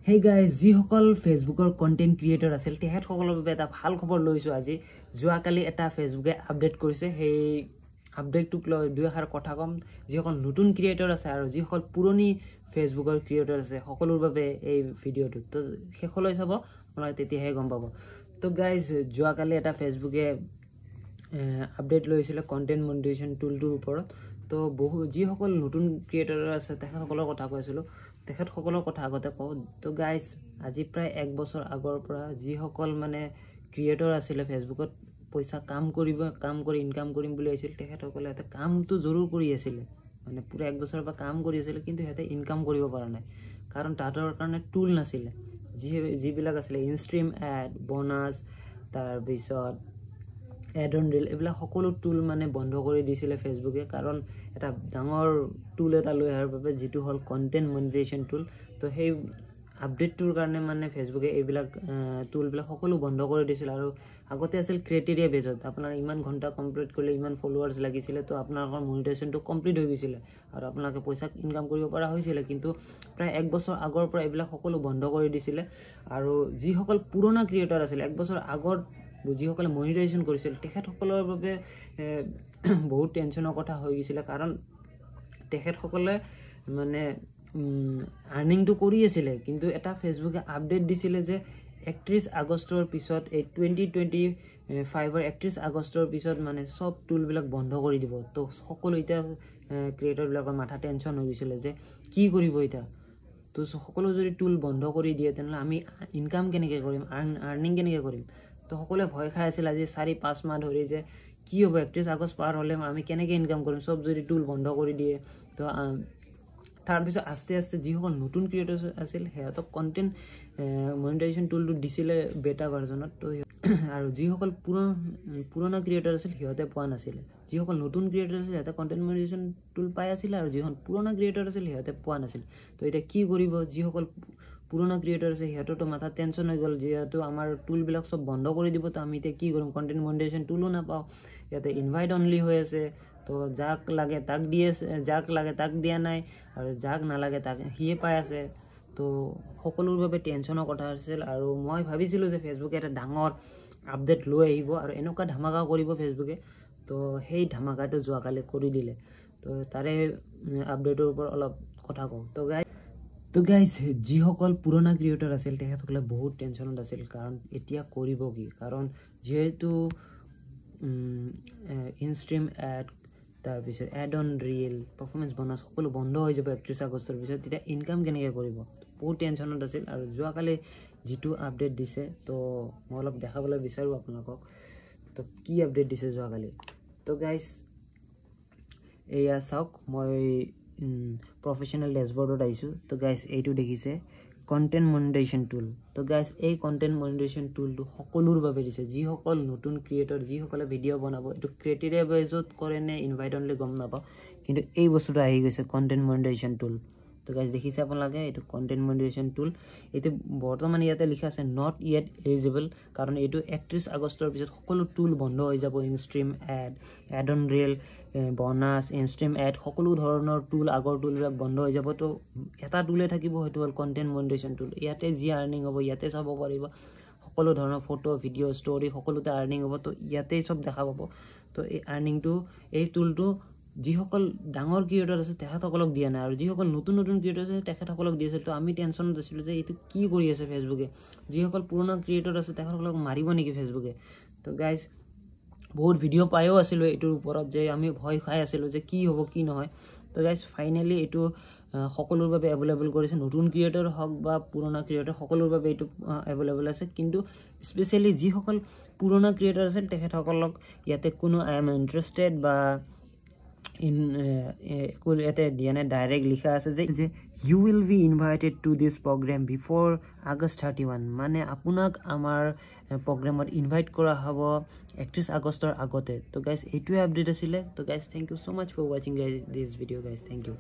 Hey guys, যিসকল ফেসবুকৰ content creator আছিল তেহেতসকলৰ বাবে এটা ভাল খবৰ লৈছো আজি যোৱাকালি এটা ফেসবুকে আপডেট কৰিছে সেই আপডেটটোক লৈ দুই এষাৰ কথা কম যিসকল নতুন ক্ৰিয়েটৰ আছে আৰু যিসকল পুৰণি ফেসবুকৰ ক্ৰিয়েটৰ আছে সকলোৰ বাবে এই ভিডিঅ'টো তো শেষলৈ চাব আপোনালোকে তেতিয়াহে গম পাব তো গাইজ যোৱাকালি এটা ফেসবুকে আপডেট লৈছিল কন্টেন্ট মনিটাইজেশ্যন টুলটোৰ ওপৰত তো বহু যিসকল নতুন ক্ৰিয়েটৰ আছে তেখেতসকলৰ কথা কৈছিলোঁ তেখেতসকলৰ কথা আগতে কওঁ তো গাইজ আজি প্ৰায় 1 বছৰ আগৰ পৰা যিসকল মানে ক্ৰিয়েটৰ আছিল ফেসবুকত পইচা কাম কৰি ইনকাম কৰিম বুলি আছিল তেখেতসকলে এটা কামটো জৰুৰ কৰি আছিল মানে পুৰা 1 বছৰৰ পৰা কাম কৰি আছিল কিন্তু হেতে ইনকাম কৰিব পৰা নাই কাৰণ তাতৰ কাৰণে টুল নাছিল যিবিলাক আছিল ইনষ্ট্ৰীম এড বোনাস তাৰ পিছত এড অন ৰিল এইবিলাক সকলো টুল মানে বন্ধ কৰি দিছিল ফেসবুকে কাৰণ এটা ডাঙৰ টুল এটা লৈ আহাৰ বাবে যেটো হল কন্টেন্ট মনিটাইজেশ্যন টুল তো সেই আপডেটটোৰ কাৰণে মানে ফেসবুকে এইবিলাক টুলবিলাক সকলো বন্ধ কৰি দিছিল আৰু আগতে আছিল ক্ৰাইটেৰিয়া বেজত আপোনাৰ ইমান ঘন্টা কমপ্লিট কৰিলে ইমান ফলোৱাৰ্স লাগিছিল তো আপোনালোকৰ মনিটাইজেশ্যনটো কমপ্লিট হৈ গৈছিল আৰু আপোনালোকে পইচা ইনকাম কৰিব পৰা হৈছিল কিন্তু প্ৰায় 1 বছৰ আগৰ পৰা এইবিলাক সকলো বন্ধ কৰি দিছিল আৰু যিসকল পুৰণা ক্ৰিয়েটৰ আছিল 1 বছৰ আগৰ যিসকলে মনিটাইজেশ্যন কৰিছিল তেখেতসকলৰ বাবে বহুত টেনচনৰ কথা হৈ গৈছিল কাৰণ তেখেতসকলে মানে আৰ্নিংটো কৰি আছিল কিন্তু এটা ফেসবুকে আপডেট দিছিল যে 31 আগষ্টৰ পিছত এই 2025 ৰ 31 আগষ্টৰ পিছত মানে সব টুলবিলাক বন্ধ কৰি দিব তো সকলো এটা ক্ৰিয়েটৰ বিলাকৰ মাথা টেনচন হৈ গৈছিল যে কি কৰিব এটা তো সকলো যদি টুল বন্ধ কৰি দিয়ে তেনলে আমি ইনকাম কেনেকৈ কৰিম আৰ্নিং কেনেকৈ কৰিম তো সকলে ভয় খাই আছিল আজি 4-5 মাহ ধৰি যে কি হ'ব 31 আগষ্ট পাৰ হলে আমি কেনেকৈ ইনকাম কৰিম সব যদি টুল বন্ধ কৰি দিয়ে তো তাৰ পিছত আস্তে আস্তে যিসকল নতুন ক্ৰিয়েটৰ আছিল হেতক কন্টেন্ট মনিটাইজেশ্যন টুলটো দিছিলে বেটা ভাৰ্জনত তো আৰু যিসকল পুৰণা ক্ৰিয়েটৰ আছিল হেতে পোৱা নাছিল যিসকল নতুন ক্ৰিয়েটৰ আছিল হেতে কন্টেন্ট মনিটাইজেশ্যন টুল পাই আছিল আৰু যিসকল পুৰণা ক্ৰিয়েটৰ আছিল হেতে পোৱা নাছিল তো এটা কি কৰিব যিসকল পুৰণা ক্ৰিয়েটৰ আছে হেতটো মাথা টেনচন হৈ গল যেহেতু আমাৰ টুলবিলাক সব বন্ধ কৰি দিব তো আমি এতিয়া কি কৰিম কন্টেন্ট মনিটাইজেশ্যন টুলো নাপাও ইয়াতে ইনভাইট অনলি হৈ আছে তো যাক লাগে তাক দিয়ে যাক লাগে তাক দিয়া নাই আৰু যাক নালাগে তাক হিয়ে পাই আছে তো সকলোৰ বাবে টেনচনৰ কথা আছিল আৰু মই ভাবিছিলো যে ফেসবুকে এটা ডাঙৰ আপডেট লৈ আহিব আৰু এনেকুৱা ধামাকা কৰিব ফেসবুকে তো সেই ধামাকাটো যোৱাকালি কৰি দিলে তো তাৰে আপডেটৰ ওপৰত অলপ কথা কওঁ তো গাইজ যিসকল পুৰণা ক্ৰিয়েটৰ আছিল তেখেতসকলে বহুত টেনচনত আছিল কাৰণ এতিয়া কৰিব কি কাৰণ যেহেতু ইনষ্ট্ৰীম এড তাৰ পিছত ad on reel performance bonus সকলো বন্ধ হৈ যাব 31 আগষ্টৰ পিছত তেতিয়া ইনকাম কেনেকৈ কৰিব বহুত টেনচনত আছিল আৰু যোৱাকালি যেটো আপডেট দিছে তো মই অলপ দেখাবলৈ বিচাৰো আপোনালোকক তো কি আপডেট দিছে যোৱাকালি তো গাইজ এয়া চাওক মই প্ৰফেশনাল ড্যাশবোৰ্ডত আইছো তো গাইজ এইটো দেখিছে কন্টেন্ট মনিটাইজেশ্যন টুল তো গাইজ এই কন্টেন্ট মনিটাইজেশ্যন টুলটো সকলোৰ বাবে দিছে যিসকল নতুন ক্ৰিয়েটৰ যিসকলে ভিডিঅ' বনাব এটো ক্ৰাইটেৰিয়া বেজত কৰে নে ইনভাইট অনলি গম নাপাও কিন্তু এই বস্তুটো আহি গৈছে কন্টেন্ট মনিটাইজেশ্যন টুল তো গাইজ দেখিছে আপোনালোকে এটো কন্টেন্ট মনিটাইজেশ্যন টুল এটো বৰ্তমান ইয়াতে লিখা আছে নট ইয়েট এলিজিবল কাৰণ এটো 31 আগষ্টৰ পিছত সকলো টুল বন্ধ হৈ যাব instream ad on reel bonus instream ad সকলো ধৰণৰ টুল আগৰ টুলবিলাক বন্ধ হৈ যাব তো এটা টুলে থাকিব হেতু হল কন্টেন্ট মনিটাইজেশ্যন টুল ইয়াতে যি আৰ্নিং হ'ব ইয়াতে চাব পাৰিব সকলো ধৰণৰ ফটো ভিডিঅ' ষ্টৰি সকলোতে আৰ্নিং হ'ব তো ইয়াতে সব দেখা পাব তো এই আৰ্নিংটো এই টুলটো যিসকল ডাঙৰ ক্ৰিয়েটৰ আছে তেখেতসকলক দিয়া নাই আৰু যিসকল নতুন ক্ৰিয়েটৰ আছে তেখেতসকলক দিছিল তো আমি টেনচনত আছিলো যে এইটো কি কৰি আছে ফেসবুকে যিসকল পুৰণা ক্ৰিয়েটৰ আছে তেখেতসকলক মাৰিব নেকি ফেসবুকে তো গাইজ বহুত ভিডিঅ' পাইও আছিল এইটোৰ ওপৰত যে আমি ভয় খাই আছিল যে কি হ'ব কি নহয় তো গাইজ ফাইনালি এইটো সকলোৰ বাবে এভেইলেবল কৰিছে নতুন ক্ৰিয়েটৰ হক বা পুৰণা ক্ৰিয়েটৰ সকলোৰ বাবে এইটো এভেইলেবল আছে কিন্তু স্পেশালি যিসকল পুৰণা ক্ৰিয়েটৰ আছিল তেখেতসকলক ইয়াতে কোনো আই এম ইন্টাৰেষ্টেড বা ইয়াতে দিয়া নাই ডাইৰেক্ট লিখা আছে যে you will be invited to this programme before August 31 মানে আপোনাক আমাৰ প্ৰগ্ৰেমত ইনভাইট কৰা হ'ব 31 আগষ্টৰ আগতে তো গাইজ এইটোৱে আপডেট আছিলে তো guys thank you so much for watching guys this video' guys thank U